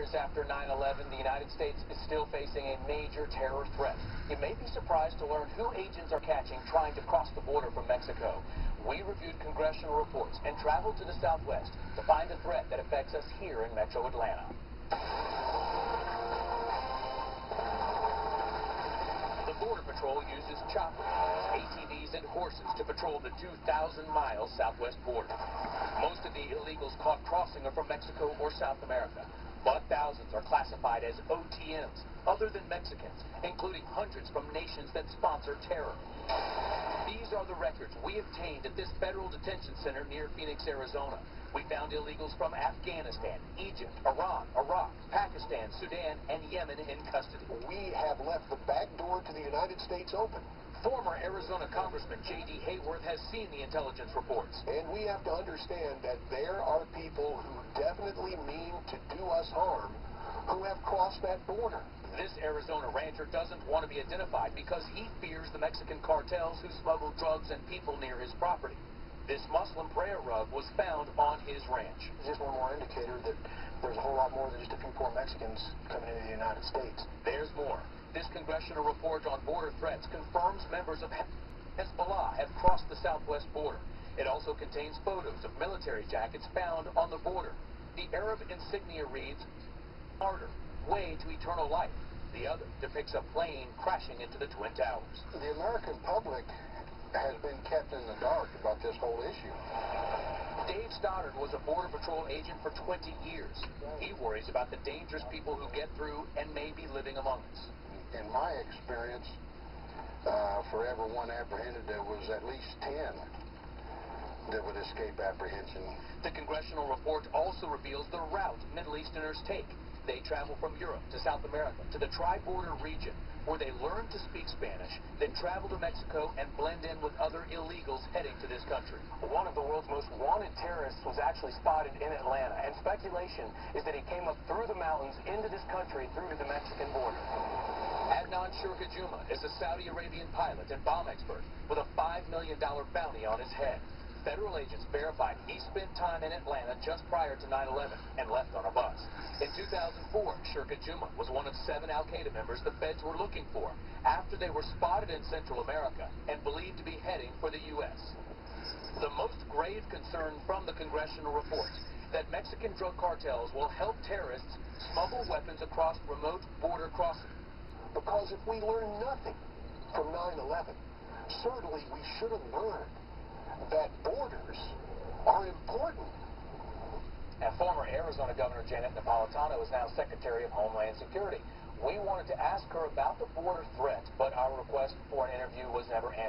years after 9/11, the United States is still facing a major terror threat. You may be surprised to learn who agents are catching trying to cross the border from Mexico. We reviewed congressional reports and traveled to the Southwest to find a threat that affects us here in Metro Atlanta. The Border Patrol uses choppers, ATVs, and horses to patrol the 2,000-mile southwest border. Most of the illegals caught crossing are from Mexico or South America, but thousands are classified as OTMs, other than Mexicans, including hundreds from nations that sponsor terror. These are the records we obtained at this federal detention center near Phoenix, Arizona. We found illegals from Afghanistan, Egypt, Iran, Iraq, Pakistan, Sudan, and Yemen in custody. We have left the back door to the United States open. Former Arizona Congressman J.D. Hayworth has seen the intelligence reports. And we have to understand that there are people who definitely mean to do us harm who have crossed that border. This Arizona rancher doesn't want to be identified because he fears the Mexican cartels who smuggle drugs and people near his property. This Muslim prayer rug was found on his ranch. Just one more indicator that there's a whole lot more than just a few poor Mexicans coming into the United States. There's more. This congressional report on border threats confirms members of Hezbollah have crossed the southwest border. It also contains photos of military jackets found on the border. The Arab insignia reads, "Martyr, way to eternal life." The other depicts a plane crashing into the Twin Towers. The American public has been kept in the dark about this whole issue. Dave Stoddard was a Border Patrol agent for 20 years. He worries about the dangerous people who get through and may be living among us. In my experience, for every one apprehended, there was at least 10 that would escape apprehension. The congressional report also reveals the route Middle Easterners take. They travel from Europe to South America to the tri-border region, where they learn to speak Spanish, then travel to Mexico and blend in with other illegals heading to this country. One of the world's most wanted terrorists was actually spotted in Atlanta, and speculation is that he came up through the mountains into this country through to the Mexican border. Adnan Shurka Juma is a Saudi Arabian pilot and bomb expert with a $5 million bounty on his head. Federal agents verified he spent time in Atlanta just prior to 9/11 and left on a bus. In 2004, Shurka Juma was one of 7 al-Qaeda members the feds were looking for after they were spotted in Central America and believed to be heading for the U.S. The most grave concern from the congressional reports that Mexican drug cartels will help terrorists smuggle weapons across remote border crossings. Because if we learn nothing from 9/11, certainly we should have learned that borders are important. And former Arizona Governor Janet Napolitano is now Secretary of Homeland Security. We wanted to ask her about the border threat, but our request for an interview was never answered.